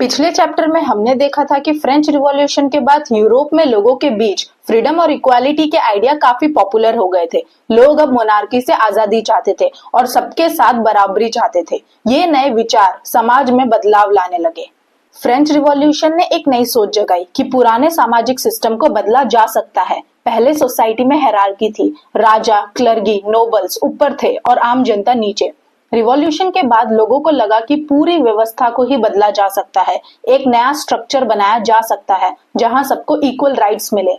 पिछले चैप्टर में हमने देखा था कि फ्रेंच रिवॉल्यूशन के बाद यूरोप में लोगों के बीच फ्रीडम और इक्वालिटी के आइडिया काफी पॉपुलर हो गए थे। लोग अब मोनार्की से आजादी चाहते थे और सबके साथ बराबरी चाहते थे। ये नए विचार समाज में बदलाव लाने लगे। फ्रेंच रिवॉल्यूशन ने एक नई सोच जगाई कि पुराने सामाजिक सिस्टम को बदला जा सकता है। पहले सोसाइटी में हायरार्की थी, राजा, क्लर्गी, नोबल्स ऊपर थे और आम जनता नीचे। रिवॉल्यूशन के बाद लोगों को लगा कि पूरी व्यवस्था को ही बदला जा सकता है, एक नया स्ट्रक्चर बनाया जा सकता है जहां सबको इक्वल राइट्स मिले।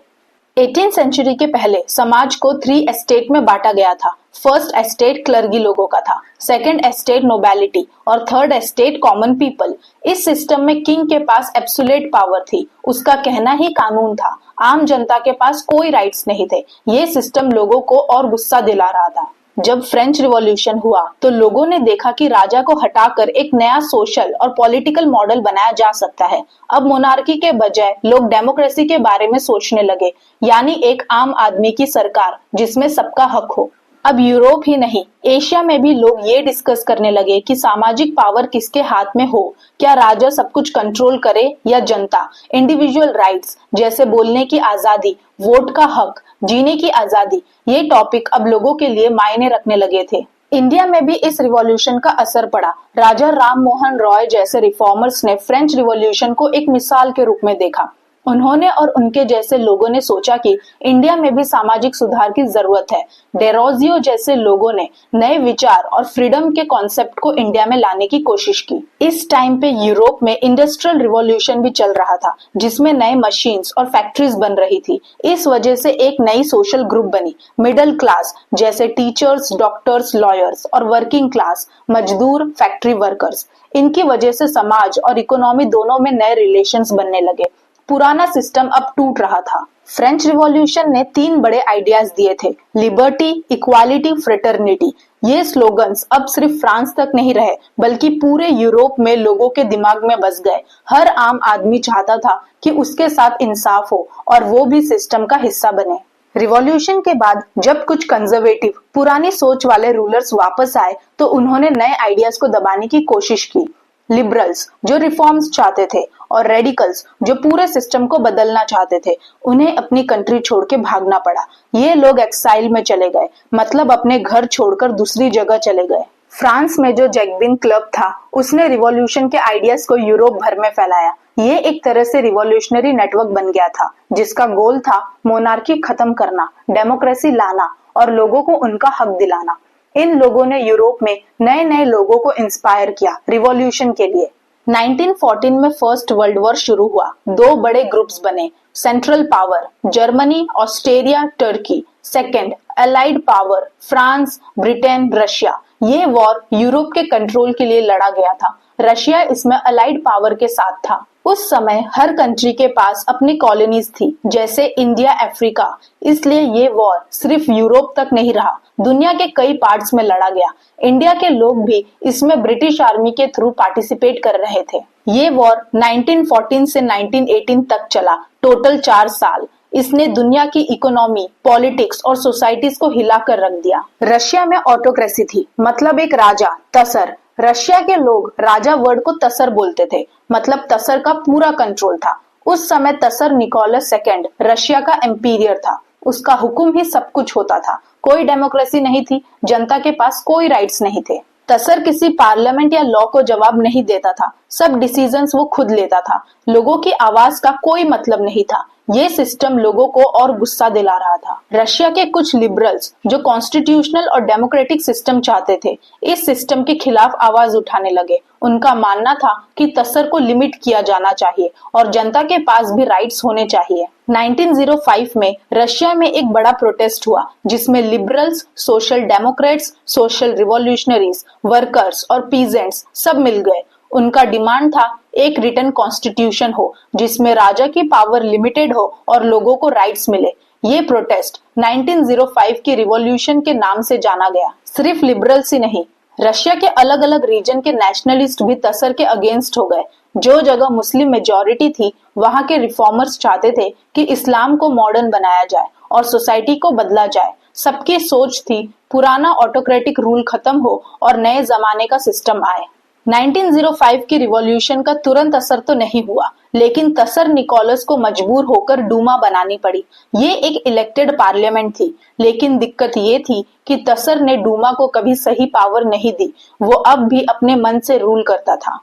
18th सेंचुरी के पहले समाज को 3 एस्टेट में बांटा गया था। फर्स्ट एस्टेट क्लर्गी लोगों का था, सेकंड एस्टेट नोबेलिटी और थर्ड एस्टेट कॉमन पीपल। इस सिस्टम में किंग के पास एब्सोल्यूट पावर थी, उसका कहना ही कानून था। आम जनता के पास कोई राइट्स नहीं थे। ये सिस्टम लोगों को और गुस्सा दिला रहा था। जब फ्रेंच रिवॉल्यूशन हुआ तो लोगों ने देखा कि राजा को हटाकर एक नया सोशल और पॉलिटिकल मॉडल बनाया जा सकता है। अब मोनार्की के बजाय लोग डेमोक्रेसी के बारे में सोचने लगे, यानी एक आम आदमी की सरकार जिसमें सबका हक हो। अब यूरोप ही नहीं, एशिया में भी लोग ये डिस्कस करने लगे कि सामाजिक पावर किसके हाथ में हो। क्या राजा सब कुछ कंट्रोल करे या जनता? इंडिविजुअल राइट्स जैसे बोलने की आजादी, वोट का हक, जीने की आजादी, ये टॉपिक अब लोगों के लिए मायने रखने लगे थे। इंडिया में भी इस रिवॉल्यूशन का असर पड़ा। राजा राम मोहन रॉय जैसे रिफॉर्मर्स ने फ्रेंच रिवॉल्यूशन को एक मिसाल के रूप में देखा। उन्होंने और उनके जैसे लोगों ने सोचा कि इंडिया में भी सामाजिक सुधार की जरूरत है। डेरोजियो जैसे लोगों ने नए विचार और फ्रीडम के कॉन्सेप्ट को इंडिया में लाने की कोशिश की। इस टाइम पे यूरोप में इंडस्ट्रियल रिवॉल्यूशन भी चल रहा था, जिसमें नए मशीन्स और फैक्ट्रीज बन रही थी। इस वजह से एक नई सोशल ग्रुप बनी, मिडिल क्लास, जैसे टीचर्स, डॉक्टर्स, लॉयर्स, और वर्किंग क्लास, मजदूर, फैक्ट्री वर्कर्स। इनकी वजह से समाज और इकोनॉमी दोनों में नए रिलेशंस बनने लगे। पुराना सिस्टम अब टूट रहा था। फ्रेंच रिवॉल्यूशन ने 3 बड़े आइडियाज दिए थे, लिबर्टी, इक्वालिटी, फ्रेटर्निटी। ये स्लोगन्स अब सिर्फ फ्रांस तक नहीं रहे, बल्कि पूरे यूरोप में लोगों के दिमाग में बस गए। हर आम आदमी चाहता था कि उसके साथ इंसाफ हो और वो भी सिस्टम का हिस्सा बने। रिवॉल्यूशन के बाद जब कुछ कंजर्वेटिव, पुरानी सोच वाले रूलर्स वापस आए तो उन्होंने नए आइडियाज को दबाने की कोशिश की। लिबरल्स जो रिफॉर्म्स चाहते थे और रेडिकल्स जो पूरे सिस्टम को बदलना चाहते थे, उन्हें अपनी कंट्री छोड़ के भागना पड़ा। ये लोग एक्साइल में चले गए, मतलब अपने घर छोड़कर दूसरी जगह चले गए। फ्रांस में जो जैकबिन क्लब था, उसने रिवॉल्यूशन के आइडियाज को यूरोप भर में फैलाया। ये एक तरह से रिवॉल्यूशनरी नेटवर्क बन गया था, जिसका गोल था मोनार्की खत्म करना, डेमोक्रेसी लाना और लोगों को उनका हक दिलाना। इन लोगों ने यूरोप में नए नए लोगों को इंस्पायर किया रिवॉल्यूशन के लिए। 1914 में फर्स्ट वर्ल्ड वॉर शुरू हुआ। 2 बड़े ग्रुप्स बने, central power Germany, Australia, Turkey. Second allied power France, Britain, Russia. ये वॉर यूरोप के कंट्रोल के लिए लड़ा गया था। रशिया इसमें अलाइड पावर के साथ था। उस समय हर कंट्री के पास अपनी कॉलोनीज थी, जैसे इंडिया, अफ्रीका। इसलिए ये वॉर सिर्फ यूरोप तक नहीं रहा, दुनिया के कई पार्ट्स में लड़ा गया। इंडिया के लोग भी इसमें ब्रिटिश आर्मी के थ्रू पार्टिसिपेट कर रहे थे। ये वॉर 1914 से 1918 तक चला, टोटल 4 साल। इसने दुनिया की इकोनॉमी, पॉलिटिक्स और सोसाइटीज को हिलाकर रख दिया। रशिया में ऑटोक्रेसी थी, मतलब एक राजा, तसर। रशिया के लोग राजा वर्ड को तसर बोलते थे, मतलब तसर का पूरा कंट्रोल था। उस समय तसर निकोलस सेकंड रशिया का एम्पीरियर था। उसका हुक्म ही सब कुछ होता था। कोई डेमोक्रेसी नहीं थी, जनता के पास कोई राइट्स नहीं थे। तसर किसी पार्लियामेंट या लॉ को जवाब नहीं देता था, सब डिसीजंस वो खुद लेता था। लोगों की आवाज का कोई मतलब नहीं था। ये सिस्टम लोगों को और गुस्सा दिला रहा था। रशिया के कुछ लिबरल्स जो कॉन्स्टिट्यूशनल और डेमोक्रेटिक सिस्टम चाहते थे, इस सिस्टम के खिलाफ आवाज उठाने लगे। उनका मानना था कि तसर को लिमिट किया जाना चाहिए और जनता के पास भी राइट्स होने चाहिए। 1905 में रशिया में एक बड़ा प्रोटेस्ट हुआ, जिसमें liberals, social Democrats, social revolutionaries, workers और पीजेंट्स सब मिल गए। उनका डिमांड था एक रिटन कॉन्स्टिट्यूशन हो, जिसमें राजा की पावर लिमिटेड हो और लोगों को राइट्स मिले। ये प्रोटेस्ट 1905 की रिवॉल्यूशन के नाम से जाना गया। सिर्फ लिबरल्स ही नहीं, रशिया के अलग अलग रीजन के नेशनलिस्ट भी तसर के अगेंस्ट हो गए। जो जगह मुस्लिम मेजॉरिटी थी, वहां के रिफॉर्मर्स चाहते थे कि इस्लाम को मॉडर्न बनाया जाए और सोसाइटी को बदला जाए। सबकी सोच थी पुराना ऑटोक्रेटिक रूल खत्म हो और नए जमाने का सिस्टम आए। 1905 की रिवॉल्यूशन का तुरंत असर तो नहीं हुआ, लेकिन तसर निकोलस को मजबूर होकर डूमा बनानी पड़ी। ये एक इलेक्टेड पार्लियामेंट थी, लेकिन दिक्कत ये थी कि तसर ने डूमा को कभी सही पावर नहीं दी। वो अब भी अपने मन से रूल करता था।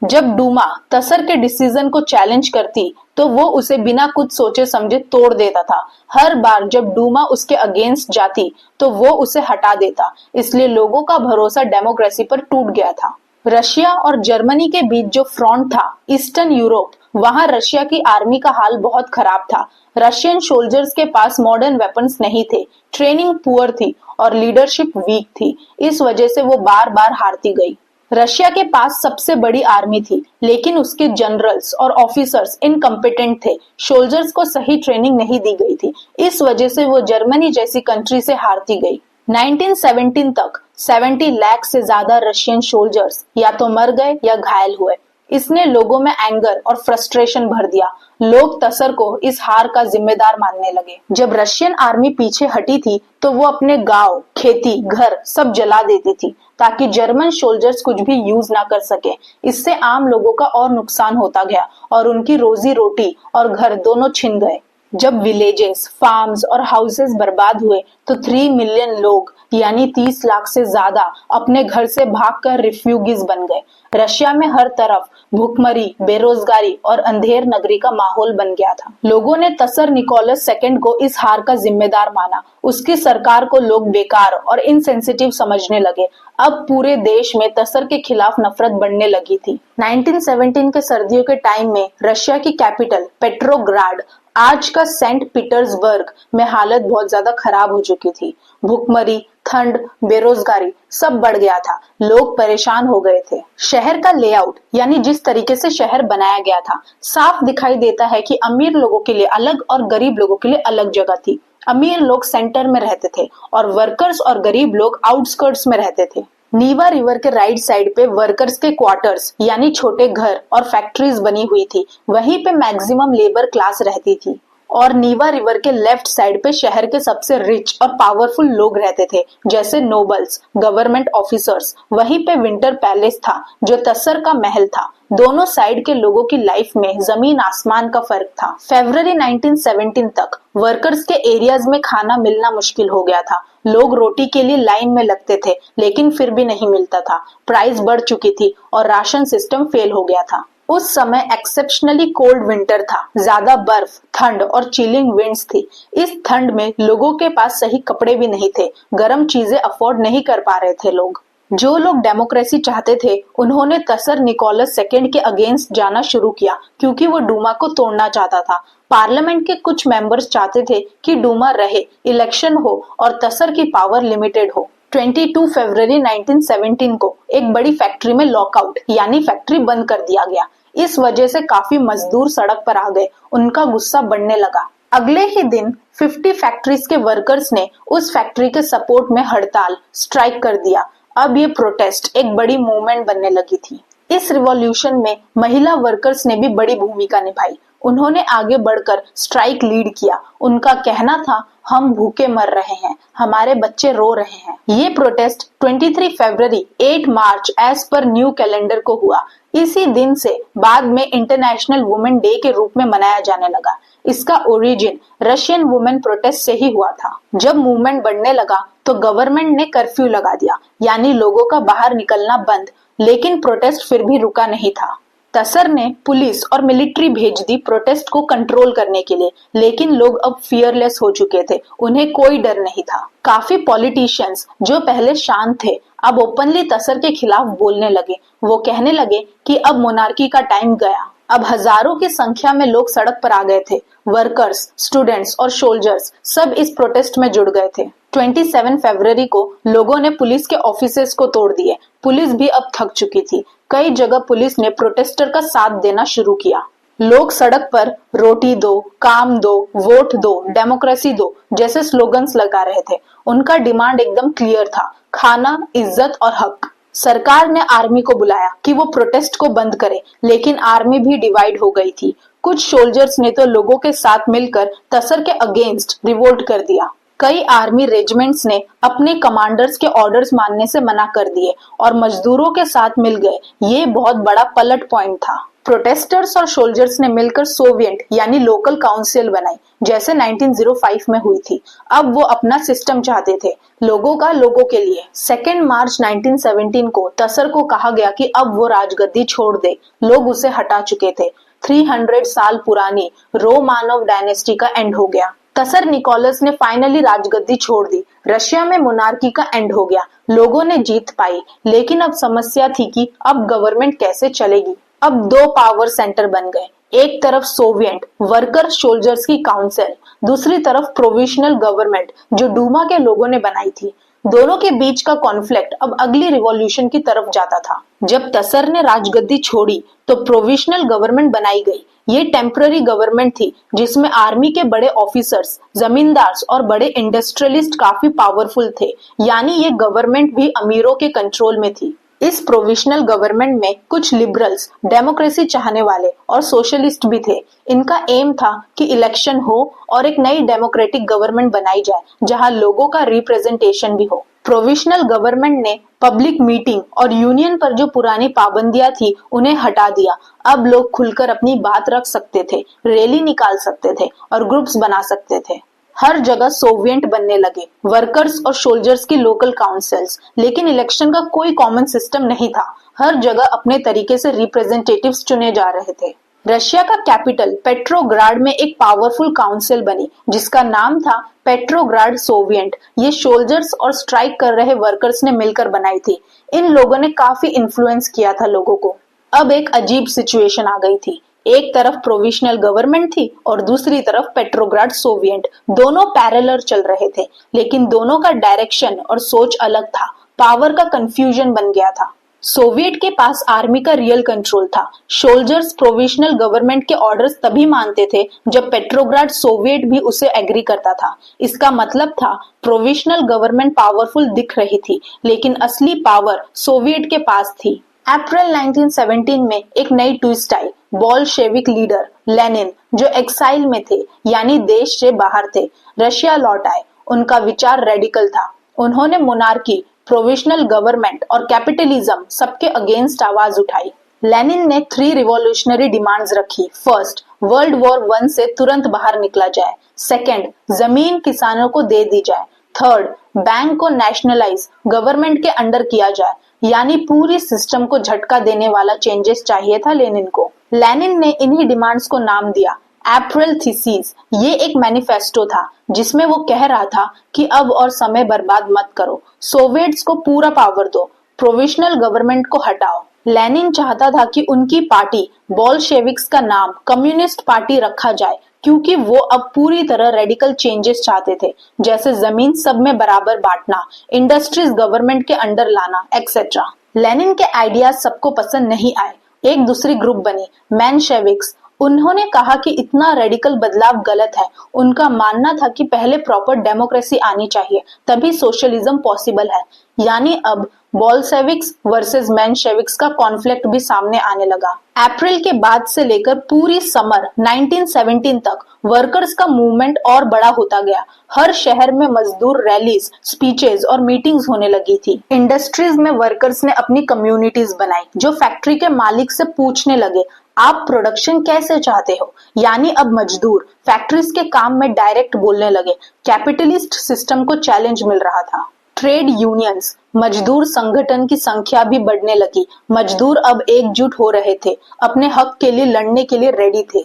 जब डूमा तसर के डिसीजन को चैलेंज करती, तो वो उसे बिना कुछ सोचे समझे तोड़ देता था। हर बार जब डूमा उसके अगेंस्ट जाती, तो वो उसे हटा देता। इसलिए लोगों का भरोसा डेमोक्रेसी पर टूट गया था। रशिया और जर्मनी के बीच जो फ्रंट था, ईस्टर्न यूरोप, वहां रशिया की आर्मी का हाल बहुत खराब था। रशियन सोल्जर्स के पास मॉडर्न वेपन्स नहीं थे, ट्रेनिंग पुअर थी और लीडरशिप वीक थी। इस वजह से वो बार बार हारती गई। रशिया के पास सबसे बड़ी आर्मी थी, लेकिन उसके जनरल्स और ऑफिसर्स इनकम्पिटेंट थे। सोल्जर्स को सही ट्रेनिंग नहीं दी गई थी। इस वजह से वो जर्मनी जैसी कंट्री से हारती गई। 1917 तक 70 लाख से ज्यादा रशियन सोल्जर्स या तो मर गए या घायल हुए। इसने लोगों में एंगर और फ्रस्ट्रेशन भर दिया। लोग तसर को इस हार का जिम्मेदार मानने लगे। जब रशियन आर्मी पीछे हटी थी, तो वो अपने गांव, खेती, घर सब जला देती थी, ताकि जर्मन सोल्जर्स कुछ भी यूज ना कर सके। इससे आम लोगों का और नुकसान होता गया और उनकी रोजी रोटी और घर दोनों छिन गए। जब विलेजेस, फार्म्स और हाउसेस बर्बाद हुए, तो 3 मिलियन लोग यानी 30 लाख से ज्यादा अपने घर से भागकर रिफ्यूजीज बन गए। रशिया में हर तरफ भूखमरी, बेरोजगारी और अंधेर नगरी का माहौल बन गया था। लोगों ने तसर निकोलस सेकंड को इस हार का जिम्मेदार माना। उसकी सरकार को लोग बेकार और इनसेंसिटिव समझने लगे। अब पूरे देश में तसर के खिलाफ नफरत बढ़ने लगी थी। 1917 के सर्दियों के टाइम में रशिया की कैपिटल पेट्रोग्राड, आज का सेंट पीटर्सबर्ग में हालत बहुत ज्यादा खराब हो चुकी थी। भूखमरी, ठंड, बेरोजगारी सब बढ़ गया था। लोग परेशान हो गए थे। शहर का लेआउट यानी जिस तरीके से शहर बनाया गया था, साफ दिखाई देता है कि अमीर लोगों के लिए अलग और गरीब लोगों के लिए अलग जगह थी। अमीर लोग सेंटर में रहते थे और वर्कर्स और गरीब लोग आउटस्कर्ट्स में रहते थे। नीवा रिवर के राइट साइड पे वर्कर्स के क्वार्टर्स यानी छोटे घर और फैक्ट्रीज बनी हुई थी। वहीं पे मैक्सिमम लेबर क्लास रहती थी। और नीवा रिवर के लेफ्ट साइड पे शहर के सबसे रिच और पावरफुल लोग रहते थे, जैसे नोबल्स, गवर्नमेंट ऑफिसर्स। वहीं पे विंटर पैलेस था, जो तसर का महल था। दोनों साइड के लोगों की लाइफ में जमीन आसमान का फर्क था। फरवरी 1917 तक वर्कर्स के एरियाज में खाना मिलना मुश्किल हो गया था। लोग रोटी के लिए लाइन में लगते थे, लेकिन फिर भी नहीं मिलता था। प्राइस बढ़ चुकी थी और राशन सिस्टम फेल हो गया था। उस समय एक्सेप्शनली कोल्ड विंटर था। ज्यादा बर्फ, ठंड और चिलिंग विंड्स थी। इस ठंड में लोगों के पास सही कपड़े भी नहीं थे। गर्म चीजें अफोर्ड नहीं कर पा रहे थे लोग। जो लोग डेमोक्रेसी चाहते थे, उन्होंने तसर निकोलस सेकंड के अगेंस्ट जाना शुरू किया, क्योंकि वो डूमा को तोड़ना चाहता था। पार्लियामेंट के कुछ मेंबर्स चाहते थे कि डूमा रहे, इलेक्शन हो और तसर की पावर लिमिटेड हो। 22 फरवरी 1917 को एक बड़ी फैक्ट्री में लॉकआउट यानी फैक्ट्री बंद कर दिया गया। इस वजह से काफी मजदूर सड़क पर आ गए। उनका गुस्सा बढ़ने लगा। अगले ही दिन 50 फैक्ट्रीज के वर्कर्स ने उस फैक्ट्री के सपोर्ट में हड़ताल, स्ट्राइक कर दिया। अब ये प्रोटेस्ट एक बड़ी मूवमेंट बनने लगी थी। इस रिवॉल्यूशन में महिला वर्कर्स ने भी बड़ी भूमिका निभाई। उन्होंने आगे बढ़कर स्ट्राइक लीड किया। उनका कहना था, हम भूखे मर रहे हैं, हमारे बच्चे रो रहे हैं। ये प्रोटेस्ट 23 फरवरी 8 मार्च एज पर न्यू कैलेंडर को हुआ। इसी दिन से बाद में इंटरनेशनल वुमेन डे के रूप में मनाया जाने लगा। इसका ओरिजिन रशियन वुमेन प्रोटेस्ट से ही हुआ था। जब मूवमेंट बढ़ने लगा, तो गवर्नमेंट ने कर्फ्यू लगा दिया, यानी लोगों का बाहर निकलना बंद। लेकिन प्रोटेस्ट फिर भी रुका नहीं था। तसर ने पुलिस और मिलिट्री भेज दी प्रोटेस्ट को कंट्रोल करने के लिए, लेकिन लोग अब फियरलेस हो चुके थे। उन्हें कोई डर नहीं था। काफी पॉलिटिशियंस जो पहले शांत थे, अब ओपनली तसर के खिलाफ बोलने लगे। वो कहने लगे कि अब मोनार्की का टाइम गया। अब हजारों की संख्या में लोग सड़क पर आ गए थे। वर्कर्स, स्टूडेंट्स और सोल्जर्स सब इस प्रोटेस्ट में जुड़ गए थे। 27 फरवरी को लोगों ने पुलिस के ऑफिसेस को तोड़ दिए। पुलिस भी अब थक चुकी थी। कई जगह पुलिस ने प्रोटेस्टर का साथ देना शुरू किया। लोग सड़क पर रोटी दो, काम दो, वोट दो, डेमोक्रेसी दो जैसे स्लोगन्स लगा रहे थे। उनका डिमांड एकदम क्लियर था, खाना, इज्जत और हक। सरकार ने आर्मी को बुलाया कि वो प्रोटेस्ट को बंद करे, लेकिन आर्मी भी डिवाइड हो गई थी। कुछ सोल्जर्स ने तो लोगों के साथ मिलकर तसर के अगेंस्ट रिवोल्ट कर दिया। कई आर्मी रेजिमेंट्स ने अपने कमांडर्स के ऑर्डर्स मानने से मना कर दिए और मजदूरों के साथ मिल गए। ये बहुत बड़ा पलट पॉइंट था। प्रोटेस्टर्स और सोल्जर्स ने मिलकर सोवियत यानी लोकल काउंसिल बनाई, जैसे 1905 में हुई थी। अब वो अपना सिस्टम चाहते थे, लोगों का लोगों के लिए। 2 मार्च 1917 को तसर को कहा गया कि अब वो राजगद्दी छोड़ दे। लोग उसे हटा चुके थे। 300 साल पुरानी रोमानोव डायनेस्टी का एंड हो गया। तसर निकोलस ने फाइनली राजगद्दी छोड़ दी। रशिया में मोनार्की का एंड हो गया। लोगों ने जीत पाई, लेकिन अब समस्या थी कि अब गवर्नमेंट कैसे चलेगी। अब दो पावर सेंटर बन गए। एक तरफ सोवियत वर्कर सोल्जर्स की काउंसिल, दूसरी तरफ प्रोविजनल गवर्नमेंट जो डूमा के लोगों ने बनाई थी। दोनों के बीच का कॉन्फ्लिक्ट अब अगली रिवॉल्यूशन की तरफ जाता था। जब तसर ने राजगद्दी छोड़ी तो प्रोविजनल गवर्नमेंट बनाई गई। ये टेम्पररी गवर्नमेंट थी जिसमें आर्मी के बड़े ऑफिसर्स, जमींदार्स और बड़े इंडस्ट्रियलिस्ट काफी पावरफुल थे, यानी ये गवर्नमेंट भी अमीरों के कंट्रोल में थी। इस प्रोविजनल गवर्नमेंट में कुछ लिबरल्स, डेमोक्रेसी चाहने वाले और सोशलिस्ट भी थे। इनका एम था कि इलेक्शन हो और एक नई डेमोक्रेटिक गवर्नमेंट बनाई जाए जहां लोगों का रिप्रेजेंटेशन भी हो। प्रोविजनल गवर्नमेंट ने पब्लिक मीटिंग और यूनियन पर जो पुरानी पाबंदियां थी उन्हें हटा दिया। अब लोग खुलकर अपनी बात रख सकते थे, रैली निकाल सकते थे और ग्रुप्स बना सकते थे। हर जगह सोवियत बनने लगे, वर्कर्स और सोल्जर्स की लोकल काउंसिल्स, लेकिन इलेक्शन का कोई कॉमन सिस्टम नहीं था। हर जगह अपने तरीके से रिप्रेजेंटेटिव्स चुने जा रहे थे। रशिया का कैपिटल पेट्रोग्राड में एक पावरफुल काउंसिल बनी जिसका नाम था पेट्रोग्राड सोवियत। ये सोल्जर्स और स्ट्राइक कर रहे वर्कर्स ने मिलकर बनाई थी। इन लोगों ने काफी इन्फ्लुएंस किया था लोगों को। अब एक अजीब सिचुएशन आ गई थी। एक तरफ प्रोविजनल गवर्नमेंट थी और दूसरी तरफ पेट्रोग्राड सोवियत। दोनों पैरेलल चल रहे थे, लेकिन दोनों का डायरेक्शन और सोच अलग था। पावर का कंफ्यूजन बन गया था। सोवियत के पास आर्मी का रियल कंट्रोल था। सोल्जर्स प्रोविजनल गवर्नमेंट के ऑर्डर्स तभी मानते थे जब पेट्रोग्राड सोवियत भी उसे एग्री करता था। इसका मतलब था प्रोविजनल गवर्नमेंट पावरफुल दिख रही थी, लेकिन असली पावर सोवियत के पास थी। अप्रैल 1917 में एक नई ट्विस्ट आई। बोल्शेविक लीडर लेनिन, जो एक्साइल में थे यानी देश से बाहर थे, रशिया लौट आए। उनका विचार रेडिकल था। उन्होंने मोनार्की, प्रोविजनल गवर्नमेंट और कैपिटलिज्म सबके अगेंस्ट आवाज उठाई। लेनिन ने 3 रिवॉल्यूशनरी डिमांड्स रखी। फर्स्ट, वर्ल्ड वॉर 1 से तुरंत बाहर निकला जाए। सेकंड, जमीन किसानों को दे दी जाए। थर्ड, बैंक को नेशनलाइज गवर्नमेंट के अंडर किया जाए, यानी पूरी सिस्टम को झटका देने वाला चेंजेस चाहिए था लेनिन को। लेनिन ने इन्हीं डिमांड्स को नाम दिया अप्रैल थीसिस। ये एक मैनिफेस्टो था जिसमें वो कह रहा था कि अब और समय बर्बाद मत करो, सोवियट्स को पूरा पावर दो, प्रोविजनल गवर्नमेंट को हटाओ। लेनिन चाहता था कि उनकी पार्टी बोल्शेविक्स का नाम कम्युनिस्ट पार्टी रखा जाए, क्योंकि वो अब पूरी तरह रेडिकल चेंजेस चाहते थे, जैसे जमीन सब में बराबर बांटना, इंडस्ट्रीज गवर्नमेंट के अंडर लाना, एक्सेट्रा। लेनिन के आइडियाज सबको पसंद नहीं आए। एक दूसरी ग्रुप बनी, मेंशेविक्स। उन्होंने कहा कि इतना रेडिकल बदलाव गलत है। उनका मानना था कि पहले प्रॉपर डेमोक्रेसी आनी चाहिए, तभी सोशलिज्म पॉसिबल है। यानी अब बोल्शेविक्स वर्सेस मेंशेविक्स का कॉन्फ्लिक्ट भी सामने आने लगा। अप्रैल के बाद से लेकर पूरी समर 1917 तक वर्कर्स का मूवमेंट और बड़ा होता गया। हर शहर में मजदूर रैलीज, स्पीचेस और मीटिंग्स होने लगी थी। इंडस्ट्रीज में वर्कर्स ने अपनी कम्युनिटीज बनाई, जो फैक्ट्री के मालिक से पूछने लगे, आप प्रोडक्शन कैसे चाहते हो? यानी अब मजदूर फैक्ट्रीज के काम में डायरेक्ट बोलने लगे। कैपिटलिस्ट सिस्टम को चैलेंज मिल रहा था। ट्रेड यूनियंस, मजदूर संगठन की संख्या भी बढ़ने लगी। मजदूर अब एकजुट हो रहे थे, अपने हक के लिए लड़ने के लिए रेडी थे।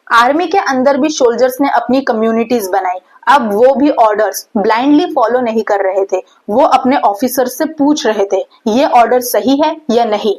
आर्मी के अंदर भी सोल्जर्स ने अपनी कम्युनिटीज बनाई। अब वो भी ऑर्डर्स ब्लाइंडली फॉलो नहीं कर रहे थे। वो अपने ऑफिसर से पूछ रहे थे, ये ऑर्डर सही है या नहीं।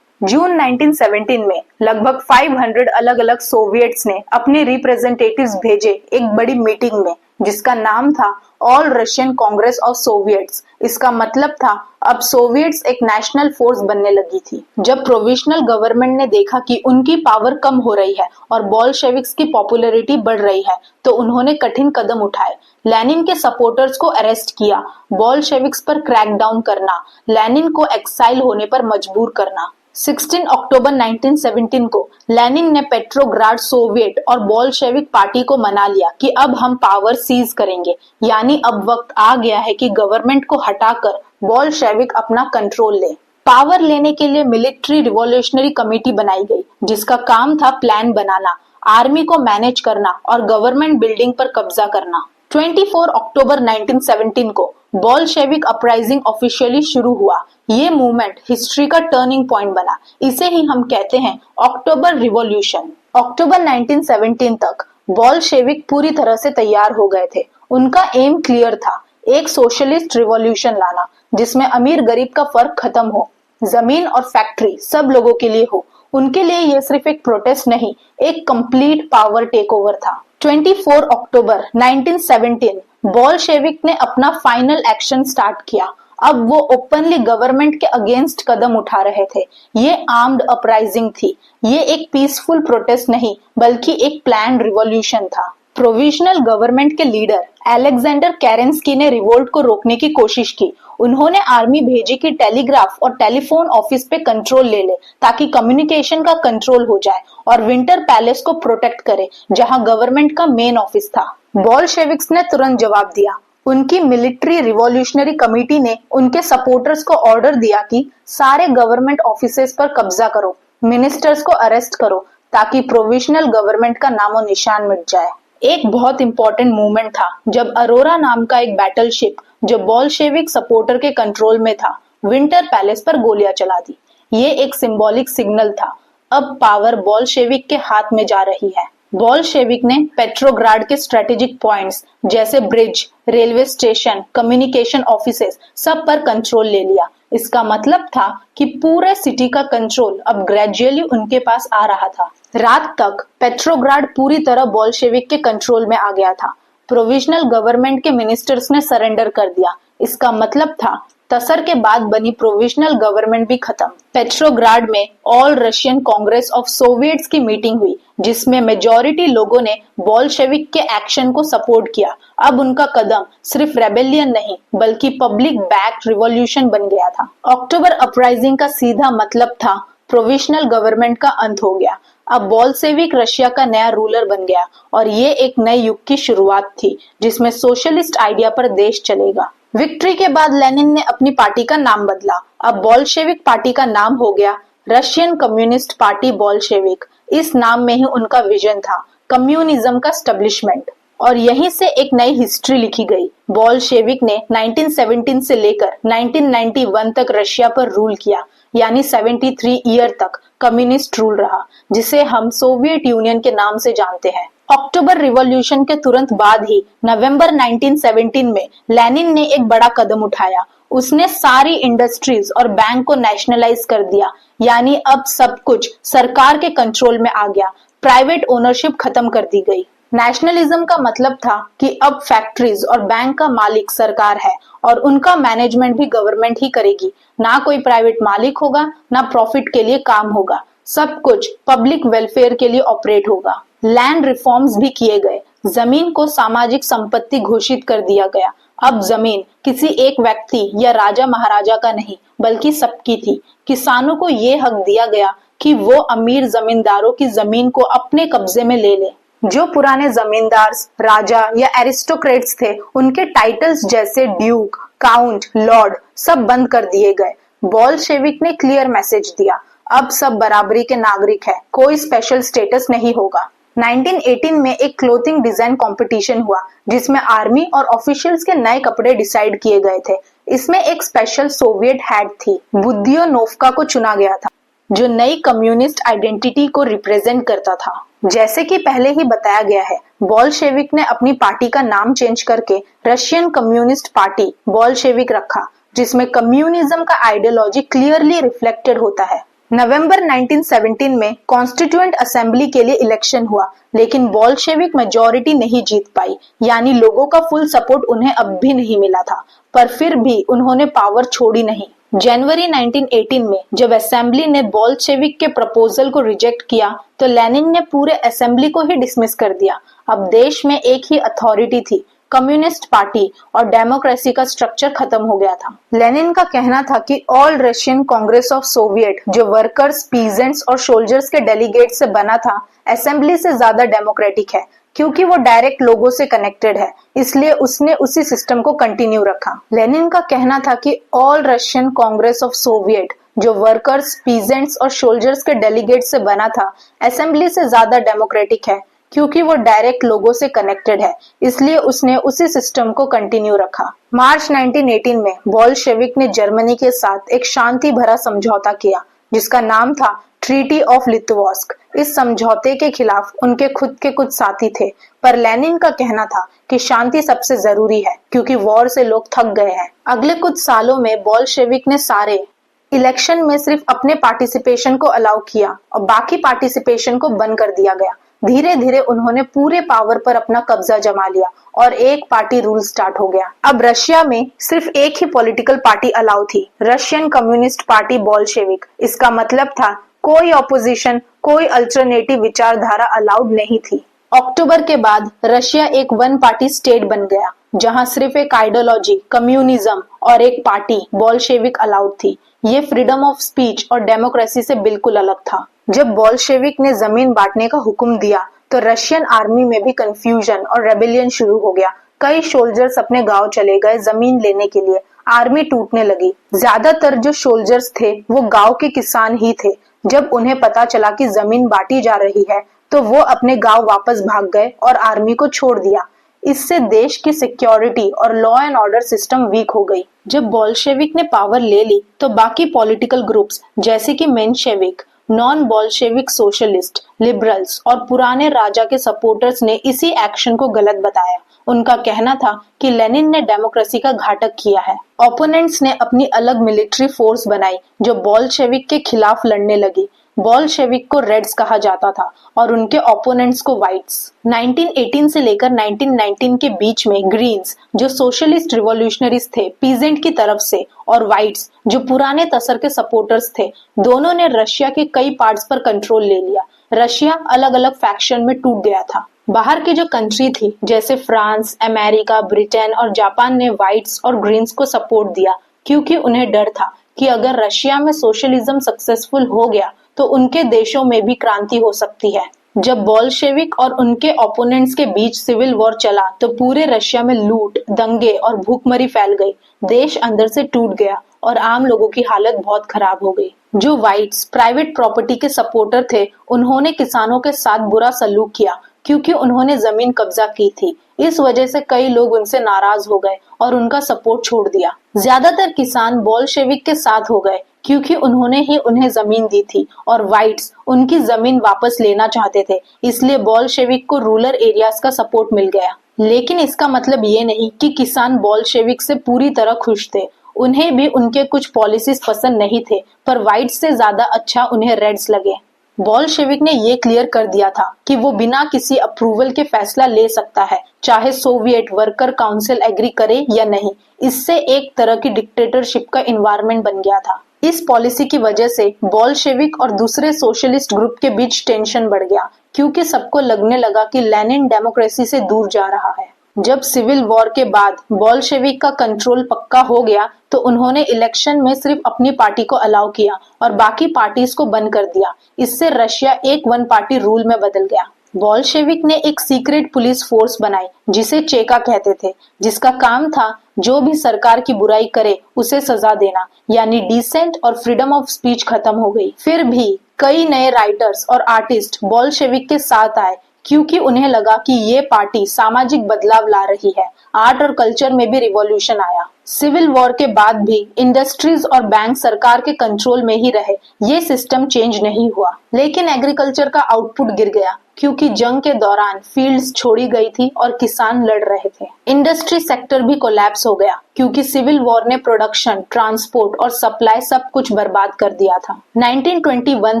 जून 1917 में लगभग 500 अलग अलग सोवियट्स ने अपने रिप्रेजेंटेटिव्स भेजे एक बड़ी मीटिंग में, जिसका नाम था all Russian Congress of Soviets. इसका मतलब था अब सोवियट्स एक नेशनल फोर्स बनने लगी थी। जब प्रोविजनल गवर्नमेंट ने देखा कि उनकी पावर कम हो रही है और बोल्शेविक्स की पॉपुलैरिटी बढ़ रही है, तो उन्होंने कठिन कदम उठाए। लेनिन के सपोर्टर्स को अरेस्ट किया, बोल्शेविक्स पर क्रैकडाउन करना, लेनिन को एक्साइल होने पर मजबूर करना। 16 अक्टूबर 1917 को लेनिन ने पेट्रोग्राड सोवियत और बोल्शेविक पार्टी को मना लिया कि अब हम पावर सीज करेंगे, यानी अब वक्त आ गया है कि गवर्नमेंट को हटाकर बोल्शेविक अपना कंट्रोल ले। पावर लेने के लिए मिलिट्री रिवॉल्यूशनरी कमेटी बनाई गई, जिसका काम था प्लान बनाना, आर्मी को मैनेज करना और गवर्नमेंट बिल्डिंग पर कब्जा करना। 24 अक्टूबर 1917 को बोल्शेविक अपराइजिंग ऑफिशियली शुरू हुआ। ये मूवमेंट हिस्ट्री का टर्निंग पॉइंट बना। इसे ही हम कहते हैं अक्टूबर रिवॉल्यूशन। अक्टूबर 1917 तक बोल्शेविक पूरी तरह से तैयार हो गए थे। उनका एम क्लियर था, एक सोशलिस्ट रिवॉल्यूशन लाना जिसमें अमीर गरीब का फर्क खत्म हो, जमीन और फैक्ट्री सब लोगों के लिए हो। उनके लिए यह सिर्फ एक प्रोटेस्ट नहीं, एक कंप्लीट पावर टेकओवर था। 24 अक्टूबर 1917 बोल्शेविक ने अपना फाइनल एक्शन स्टार्ट किया। अब वो ओपनली गवर्नमेंट के अगेंस्ट कदम उठा रहे थे। ये आर्म्ड अपराइजिंग थी। ये एक पीसफुल प्रोटेस्ट नहीं, बल्कि एक प्लान्ड रिवॉल्यूशन था। प्रोविजनल गवर्नमेंट के लीडर अलेक्जेंडर केरेंस्की ने रिवोल्ट को रोकने की कोशिश की। उन्होंने आर्मी भेजी कि टेलीग्राफ और टेलीफोन ऑफिस पे कंट्रोल ले ले, ताकि कम्युनिकेशन का कंट्रोल हो जाए, और विंटर पैलेस को प्रोटेक्ट करे, जहां गवर्नमेंट का मेन ऑफिस था। बोल्शेविक्स ने तुरंत जवाब दिया। उनकी मिलिट्री रिवॉल्यूशनरी कमेटी ने उनके सपोर्टर्स को ऑर्डर दिया कि सारे गवर्नमेंट ऑफिसेस पर कब्जा करो, मिनिस्टर्स को अरेस्ट करो, ताकि प्रोविजनल गवर्नमेंट का नामो निशान मिट जाए। एक बहुत इंपॉर्टेंट मूवमेंट था जब अरोरा नाम का एक बैटलशिप जो बोल्शेविक सपोर्टर के कंट्रोल में था, विंटर पैलेस पर गोलियां चला दी। ये एक सिंबॉलिक सिग्नल था, अब पावर बोल्शेविक के हाथ में जा रही है। बोल्शेविक ने पेट्रोग्राड के स्ट्रेटेजिक पॉइंट्स जैसे bridge, railway station, communication offices सब पर कंट्रोल ले लिया। इसका मतलब था कि पूरे सिटी का कंट्रोल अब ग्रेजुअली उनके पास आ रहा था। रात तक पेट्रोग्राड पूरी तरह बोल्शेविक के कंट्रोल में आ गया था। प्रोविजनल गवर्नमेंट के मिनिस्टर्स ने सरेंडर कर दिया। इसका मतलब था तसर के बाद बनी प्रोविजनल गवर्नमेंट भी खत्म। पेट्रोग्राड में all Russian Congress of Soviets की मीटिंग हुई, जिसमें मेजॉरिटी लोगों ने बोल्शेविक के एक्शन को सपोर्ट किया। अब उनका कदम सिर्फ रेबेलियन नहीं, बल्कि पब्लिक बैक्ड रिवॉल्यूशन बन गया था। अक्टूबर अपराइजिंग का सीधा मतलब था प्रोविजनल गवर्नमेंट का अंत हो गया। अब बोल्शेविक रशिया का नया रूलर बन गया, और ये एक नए युग की शुरुआत थी, जिसमें सोशलिस्ट आइडिया पर देश चलेगा। विक्ट्री के बाद लेनिन ने अपनी पार्टी का नाम बदला। अब बोल्शेविक पार्टी का नाम हो गया रशियन कम्युनिस्ट पार्टी बोल्शेविक। इस नाम में ही उनका विजन था, कम्युनिज्म का स्टैब्लिशमेंट, और यहीं से एक नई हिस्ट्री लिखी गई। बोल्शेविक ने 1917 से लेकर 1991 तक रशिया पर रूल किया, यानी 73 ईयर तक कम्युनिस्ट रूल रहा, जिसे हम सोवियत यूनियन के नाम से जानते हैं। अक्टूबर रिवॉल्यूशन के तुरंत बाद ही नवंबर 1917 में लेनिन ने एक बड़ा कदम उठाया। उसने सारी इंडस्ट्रीज और बैंक को नेशनलाइज कर दिया, यानी अब सब कुछ सरकार के कंट्रोल में आ गया। प्राइवेट ओनरशिप खत्म कर दी गई। नेशनलिज्म का मतलब था कि अब फैक्ट्रीज और बैंक का मालिक सरकार है, और उनका मैनेजमेंट भी गवर्नमेंट ही करेगी। ना कोई प्राइवेट मालिक होगा, ना प्रॉफिट के लिए काम होगा, सब कुछ पब्लिक वेलफेयर के लिए ऑपरेट होगा। लैंड रिफॉर्म्स भी किए गए। जमीन को सामाजिक संपत्ति घोषित कर दिया गया। अब जमीन किसी एक व्यक्ति या राजा महाराजा का नहीं, बल्कि सबकी थी। किसानों को ये हक दिया गया कि वो अमीर जमींदारों की जमीन को अपने कब्जे में ले ले। जो पुराने जमींदार, राजा या एरिस्टोक्रेट्स थे, उनके टाइटल्स जैसे ड्यूक, काउंट, लॉर्ड सब बंद कर दिए गए। बोल्शेविक ने क्लियर मैसेज दिया, अब सब बराबरी के नागरिक है, कोई स्पेशल स्टेटस नहीं होगा। 1918 में एक क्लोथिंग डिजाइन कंपटीशन हुआ, जिसमें आर्मी और ऑफिशियल्स के नए कपड़े डिसाइड किए गए थे। इसमें एक स्पेशल सोवियत हैट थी। बुद्योनोव्का को चुना गया था, जो नई कम्युनिस्ट आइडेंटिटी को रिप्रेजेंट करता था। जैसे कि पहले ही बताया गया है, बोल्शेविक ने अपनी पार्टी का नाम चेंज करके रशियन कम्युनिस्ट पार्टी बोल्शेविक रखा, जिसमें कम्युनिज्म का आइडियोलॉजी क्लियरली रिफ्लेक्टेड होता है। नवंबर 1917 में कॉन्स्टिट्यूएंट असेंबली के लिए इलेक्शन हुआ, लेकिन बोल्शेविक मेजॉरिटी नहीं जीत पाई, यानी लोगों का फुल सपोर्ट उन्हें अब भी नहीं मिला था। पर फिर भी उन्होंने पावर छोड़ी नहीं। जनवरी 1918 में जब असेंबली ने बोल्शेविक के प्रपोजल को रिजेक्ट किया, तो लेनिन ने पूरे असेंबली को ही डिसमिस कर दिया। अब देश में एक ही अथॉरिटी थी, कम्युनिस्ट पार्टी और डेमोक्रेसी का स्ट्रक्चर खत्म हो गया था। लेनिन का कहना था कि all Russian Congress of Soviet, जो वर्कर्स, पीजेंट्स और सोल्जर्स के डेलीगेट से बना था, असेंबली से ज्यादा डेमोक्रेटिक है क्योंकि वो डायरेक्ट लोगों से कनेक्टेड है, इसलिए उसने उसी सिस्टम को कंटिन्यू रखा। लेनिन का कहना था कि all Russian Congress of Soviet, जो वर्कर्स, पीजेंट्स और सोल्जर्स के डेलीगेट से बना था, असेंबली से ज्यादा डेमोक्रेटिक है क्योंकि वो डायरेक्ट लोगों से कनेक्टेड है, इसलिए उसने उसी सिस्टम को कंटिन्यू रखा। मार्च 1918 में बोल्शेविक ने जर्मनी के साथ एक शांति भरा समझौता किया जिसका नाम था ट्रीटी ऑफ लिथवास्क। इस समझौते के खिलाफ उनके खुद के कुछ साथी थे, पर लेनिन का कहना था कि शांति सबसे जरूरी है क्योंकि वॉर से लोग थक गए हैं। अगले कुछ सालों में बोल्शेविक ने सारे इलेक्शन में सिर्फ अपने पार्टिसिपेशन को अलाउ किया और बाकी पार्टिसिपेशन को बंद कर दिया गया। धीरे धीरे उन्होंने पूरे पावर पर अपना कब्जा जमा लिया और एक पार्टी रूल स्टार्ट हो गया। अब रशिया में सिर्फ एक ही पॉलिटिकल पार्टी अलाउ थी, रशियन कम्युनिस्ट पार्टी बोल्शेविक। इसका मतलब था कोई ऑपोजिशन, कोई अल्टरनेटिव विचारधारा अलाउड नहीं थी। अक्टूबर के बाद रशिया एक वन पार्टी स्टेट बन गया जहां सिर्फ एक आइडियोलॉजी, कम्युनिज्म और एक पार्टी बोल्शेविक अलाउड थी। ये फ्रीडम ऑफ स्पीच और डेमोक्रेसी से बिल्कुल अलग था। जब बोल्शेविक ने जमीन बांटने का हुक्म दिया तो रशियन आर्मी में भी कंफ्यूजन और रेबेलियन शुरू हो गया। कई सोल्जर्स अपने गांव चले गए जमीन लेने के लिए। आर्मी टूटने लगी। ज्यादातर जो सोल्जर्स थे वो गांव के किसान ही थे। जब उन्हें पता चला कि जमीन बांटी जा रही है तो वो अपने गांव वापस भाग गए और आर्मी को छोड़ दिया। इससे देश की सिक्योरिटी और law and order system weak हो गई। जब बोल्शेविक ने पावर ले ली तो बाकी पॉलिटिकल ग्रुप्स जैसे कि Menshevik, non Bolshevik socialist, liberals और पुराने राजा के सपोर्टर्स ने इसी एक्शन को गलत बताया। उनका कहना था कि लेनिन ने डेमोक्रेसी का घातक किया है। ओपोनेंट्स ने अपनी अलग मिलिट्री फोर्स बनाई जो बोल्शेविक के खिलाफ लड़ने लगी। बोल्शेविक को रेड्स कहा जाता था और उनके ओपोनेंट्स को व्हाइट्स। 1918 से लेकर 1919 के बीच में ग्रीन्स, जो सोशलिस्ट रिवॉल्यूशनरीज थे पीजेंट की तरफ से, और व्हाइट्स, जो पुराने तसर के सपोर्टर्स थे, दोनों ने रशिया के कई पार्ट्स पर कंट्रोल ले लिया। रशिया अलग अलग फैक्शन में टूट गया था। बाहर की जो कंट्री थी जैसे फ्रांस, अमेरिका, ब्रिटेन और जापान ने व्हाइट्स और ग्रीन्स को सपोर्ट दिया क्योंकि उन्हें डर था कि अगर रशिया में सोशलिज्म सक्सेसफुल हो गया तो उनके देशों में भी क्रांति हो सकती है। जब बोल्शेविक और उनके ओपोनेंट्स के बीच सिविल वॉर चला तो पूरे रशिया में लूट, दंगे और भूखमरी फैल गई। देश अंदर से टूट गया और आम लोगों की हालत बहुत खराब हो गई। जो व्हाइट्स प्राइवेट प्रॉपर्टी के सपोर्टर थे, उन्होंने किसानों के साथ बुरा सलूक किया क्योंकि उन्होंने जमीन कब्जा की थी। इस वजह से कई लोग उनसे नाराज हो गए और उनका सपोर्ट छोड़ दिया। ज्यादातर किसान बोल्शेविक के साथ हो गए क्योंकि उन्होंने ही उन्हें जमीन दी थी और व्हाइट्स उनकी जमीन वापस लेना चाहते थे, इसलिए बोल्शेविक को रूरल एरियाज का सपोर्ट मिल गया। लेकिन इसका मतलब ये नहीं कि किसान बोल्शेविक से पूरी तरह खुश थे। उन्हें भी उनके कुछ पॉलिसीज पसंद नहीं थे, पर व्हाइट्स से ज्यादा अच्छा उन्हें रेड्स लगे। बोल्शेविक ने ये क्लियर कर दिया था कि वो बिना किसी अप्रूवल के फैसला ले सकता है, चाहे सोवियत वर्कर काउंसिल एग्री करे या नहीं। इससे एक तरह की डिक्टेटरशिप का इन्वायरमेंट बन गया था। इस पॉलिसी की वजह से बोल्शेविक और दूसरे सोशलिस्ट ग्रुप के बीच टेंशन बढ़ गया क्योंकि सबको लगने लगा कि लेनिन डेमोक्रेसी से दूर जा रहा है। जब सिविल वॉर के बाद बोल्शेविक का कंट्रोल पक्का हो गया तो उन्होंने इलेक्शन में सिर्फ अपनी पार्टी को अलाउ किया और बाकी पार्टीज को बंद कर दिया। इससे रशिया एक वन पार्टी रूल में बदल गया। बोल्शेविक ने एक सीक्रेट पुलिस फोर्स बनाई जिसे चेका कहते थे, जिसका काम था जो भी सरकार की बुराई करे उसे सजा देना, यानी डिसेंट और फ्रीडम ऑफ स्पीच खत्म हो गई। फिर भी कई नए राइटर्स और आर्टिस्ट बोल्शेविक के साथ आए क्योंकि उन्हें लगा कि ये पार्टी सामाजिक बदलाव ला रही है। आर्ट और कल्चर में भी रिवॉल्यूशन आया। सिविल वॉर के बाद भी इंडस्ट्रीज और बैंक सरकार के कंट्रोल में ही रहे, ये सिस्टम चेंज नहीं हुआ। लेकिन एग्रीकल्चर का आउटपुट गिर गया क्योंकि जंग के दौरान फील्ड्स छोड़ी गई थी और किसान लड़ रहे थे। इंडस्ट्री सेक्टर भी कोलैप्स हो गया क्योंकि सिविल वॉर ने प्रोडक्शन, ट्रांसपोर्ट और सप्लाई सब कुछ बर्बाद कर दिया था। 1921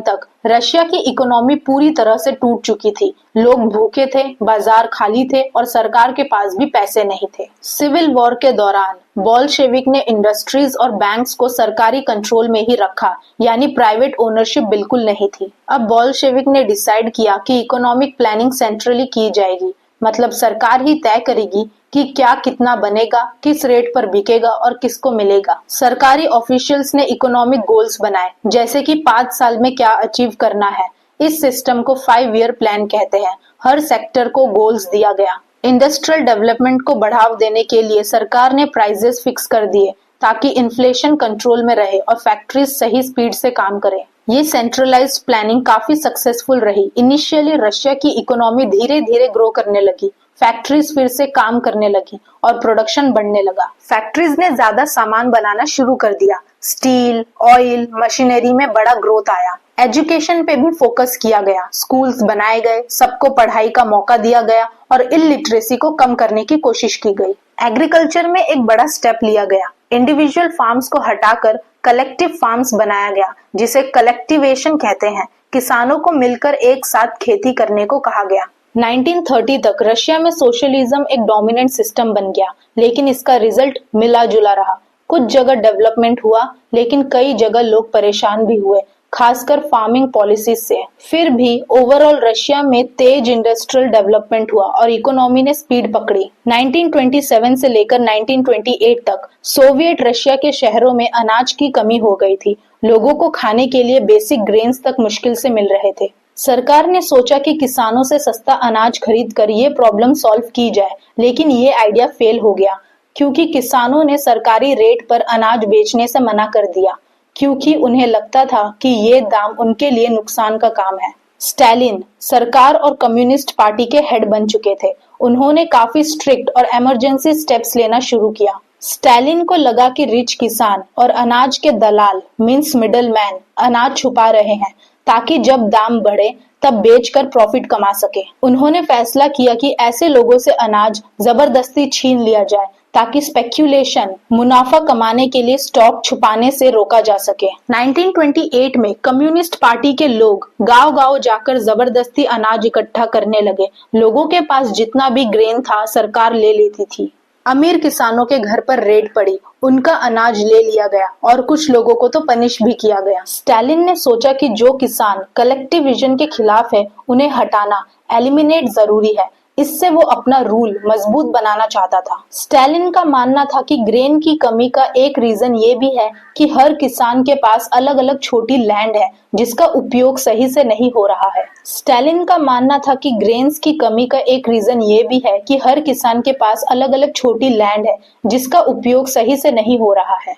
तक रशिया की इकोनॉमी पूरी तरह से टूट चुकी थी। लोग भूखे थे, बाजार खाली थे और सरकार के पास भी पैसे नहीं थे। सिविल वॉर के दौरान बोल्शेविक ने इंडस्ट्रीज और बैंक्स को सरकारी कंट्रोल में ही रखा, यानी प्राइवेट ओनरशिप बिल्कुल नहीं थी। अब बोल्शेविक ने डिसाइड किया कि इकोनॉमिक प्लानिंग सेंट्रली की जाएगी। मतलब सरकार ही तय करेगी कि क्या कितना बनेगा, किस रेट पर बिकेगा और किसको मिलेगा। सरकारी ऑफिशियल्स ने इकोनॉमिक गोल्स बनाए, जैसे कि 5 साल में क्या अचीव करना है। इस सिस्टम को 5 ईयर प्लान कहते हैं। हर सेक्टर को गोल्स दिया गया। इंडस्ट्रियल डेवलपमेंट को बढ़ावा देने के लिए सरकार ने प्राइसेस फिक्स कर दिए ताकि इन्फ्लेशन कंट्रोल में रहे और फैक्ट्रीज सही स्पीड से काम करें। ये सेंट्रलाइज्ड प्लानिंग काफी सक्सेसफुल रही। इनिशियली रशिया की इकोनॉमी धीरे धीरे ग्रो करने लगी, फैक्ट्रीज फिर से काम करने लगी और प्रोडक्शन बढ़ने लगा। फैक्ट्रीज ने ज्यादा सामान बनाना शुरू कर दिया। स्टील, ऑयल, मशीनरी में बड़ा ग्रोथ आया। एजुकेशन पे भी फोकस किया गया। स्कूल्स बनाए गए, सबको पढ़ाई का मौका दिया गया और इलिटरेसी को कम करने की कोशिश की गई। एग्रीकल्चर में एक बड़ा स्टेप लिया गया। इंडिविजुअल फार्म्स को हटाकर कलेक्टिव फार्म्स बनाया गया, जिसे कलेक्टिवेशन कहते हैं। किसानों को मिलकर एक साथ खेती करने को कहा गया। 1930 तक रशिया में सोशलिज्म एक डोमिनेंट सिस्टम बन गया, लेकिन इसका रिजल्ट मिला जुला रहा। कुछ जगह डेवलपमेंट हुआ, लेकिन कई जगह लोग परेशान भी हुए, खासकर फार्मिंग पॉलिसीज से। फिर भी ओवरऑल रशिया में तेज इंडस्ट्रियल डेवलपमेंट हुआ और इकोनॉमी ने स्पीड पकड़ी। 1927 से लेकर 1928 तक सोवियत रशिया के शहरों में अनाज की कमी हो गई थी। लोगों को खाने के लिए बेसिक ग्रेन्स तक मुश्किल से मिल रहे थे। सरकार ने सोचा कि किसानों से सस्ता अनाज खरीद कर ये प्रॉब्लम सॉल्व की जाए, लेकिन ये आइडिया फेल हो गया क्योंकि किसानों ने सरकारी रेट पर अनाज बेचने से मना कर दिया, क्योंकि उन्हें लगता था कि ये दाम उनके लिए नुकसान का काम है। स्टालिन सरकार और कम्युनिस्ट पार्टी के हेड बन चुके थे। उन्होंने काफी स्ट्रिक्ट और इमरजेंसी स्टेप्स लेना शुरू किया। स्टालिन को लगा कि रिच किसान और अनाज के दलाल मींस मिडलमैन अनाज छुपा रहे हैं ताकि जब दाम बढ़े तब बेचकर प्रॉफिट कमा सके। उन्होंने फैसला किया कि ऐसे लोगों से अनाज जबरदस्ती छीन लिया जाए ताकि स्पेक्यूलेशन मुनाफा कमाने के लिए स्टॉक छुपाने से रोका जा सके। 1928 में कम्युनिस्ट पार्टी के लोग गांव-गांव जाकर जबरदस्ती अनाज इकट्ठा करने लगे। लोगों के पास जितना भी ग्रेन था सरकार ले लेती थी। अमीर किसानों के घर पर रेड पड़ी, उनका अनाज ले लिया गया और कुछ लोगों को तो पनिश भी किया गया। स्टालिन ने सोचा कि जो किसान कलेक्टिव विजन के खिलाफ है उन्हें हटाना, एलिमिनेट जरूरी है। इससे वो अपना रूल मजबूत बनाना चाहता था। स्टालिन का मानना था कि ग्रेन की कमी का एक रीजन ये भी है कि हर किसान के पास अलग अलग छोटी लैंड है जिसका उपयोग सही से नहीं हो रहा है। स्टालिन का मानना था कि ग्रेन्स की कमी का एक रीजन ये भी है कि हर किसान के पास अलग अलग छोटी लैंड है जिसका उपयोग सही से नहीं हो रहा है।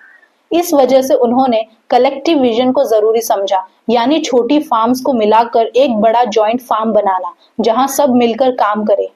इस वजह से उन्होंने कलेक्टिव विजन को जरूरी समझा, यानी छोटी फार्म्स को मिलाकर एक बड़ा जॉइंट फार्म बनाना जहां सब मिलकर काम करें।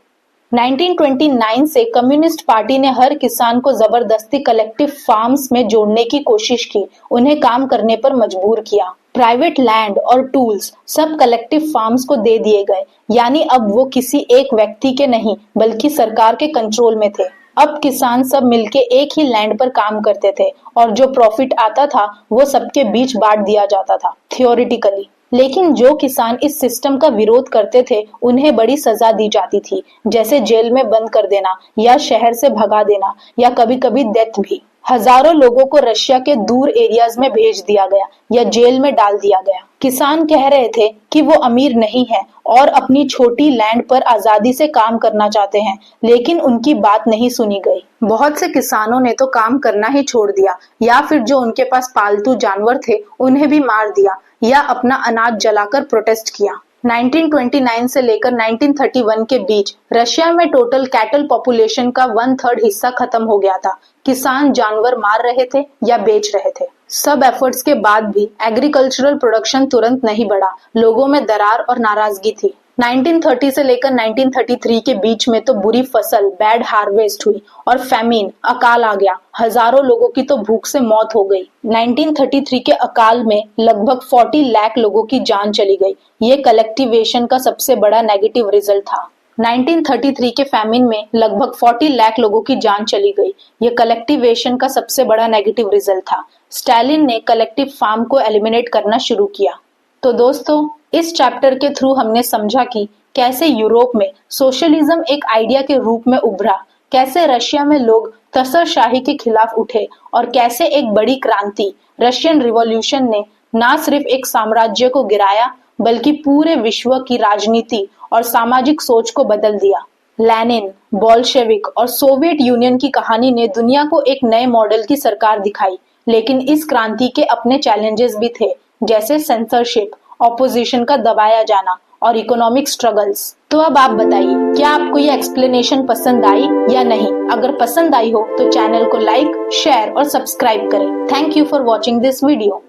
1929 से कम्युनिस्ट पार्टी ने हर किसान को जबरदस्ती कलेक्टिव फार्म्स में जोड़ने की कोशिश की, उन्हें काम करने पर मजबूर किया। प्राइवेट लैंड और टूल्स सब कलेक्टिव फार्म्स को दे दिए गए, यानी अब वो किसी एक व्यक्ति के नहीं बल्कि सरकार के कंट्रोल में थे। अब किसान सब मिलके एक ही लैंड पर काम करते थे और जो प्रॉफिट आता था वो सबके बीच बांट दिया जाता था थियोरिटिकली। लेकिन जो किसान इस सिस्टम का विरोध करते थे उन्हें बड़ी सजा दी जाती थी, जैसे जेल में बंद कर देना या शहर से भगा देना या कभी कभी डेथ भी। हजारों लोगों को रशिया के दूर एरियाज में भेज दिया गया या जेल में डाल दिया गया। किसान कह रहे थे कि वो अमीर नहीं है और अपनी छोटी लैंड पर आजादी से काम करना चाहते हैं, लेकिन उनकी बात नहीं सुनी गई। बहुत से किसानों ने तो काम करना ही छोड़ दिया या फिर जो उनके पास पालतू जानवर थे उन्हें भी मार दिया या अपना अनाज जलाकर प्रोटेस्ट किया। 1929 से लेकर 1931 के बीच रशिया में टोटल कैटल पॉपुलेशन का 1/3 हिस्सा खत्म हो गया था। किसान जानवर मार रहे थे या बेच रहे थे। सब एफर्ट्स के बाद भी एग्रीकल्चरल प्रोडक्शन तुरंत नहीं बढ़ा। लोगों में दरार और नाराजगी थी। 1930 से लेकर 1933 के बीच में तो बुरी फसल, बैड हार्वेस्ट हुई और फैमिन, अकाल आ गया। हजारों लोगों की तो भूख से मौत हो गई। 1933 के अकाल में लगभग 40 लाख लोगों की जान चली गई। ये कलेक्टिवेशन का सबसे बड़ा नेगेटिव रिजल्ट था। 1933 के फैमिन में लगभग 40 लाख लोगों की जान चली गई। ये कलेक्टिवेशन का सबसे बड़ा नेगेटिव रिजल्ट था। स्टालिन ने कलेक्टिव फार्म को एलिमिनेट करना शुरू किया। तो दोस्तों, इस चैप्टर के थ्रू हमने समझा कि कैसे यूरोप में सोशलिज्म एक आइडिया के रूप में उभरा, कैसे रशिया में लोग तसरशाही के खिलाफ उठे और कैसे एक बड़ी क्रांति रशियन रिवॉल्यूशन ने न सिर्फ एक साम्राज्य को गिराया बल्कि पूरे विश्व की राजनीति और सामाजिक सोच को बदल दिया। लेनिन, बोल्शेविक और सोवियत यूनियन की कहानी ने दुनिया को एक नए मॉडल की सरकार दिखाई, लेकिन इस क्रांति के अपने चैलेंजेस भी थे, जैसे सेंसरशिप, ऑपोजिशन का दबाया जाना और इकोनॉमिक स्ट्रगल्स। तो अब आप बताइए, क्या आपको ये एक्सप्लेनेशन पसंद आई या नहीं? अगर पसंद आई हो तो चैनल को लाइक, शेयर और सब्सक्राइब करें। Thank you for watching this video.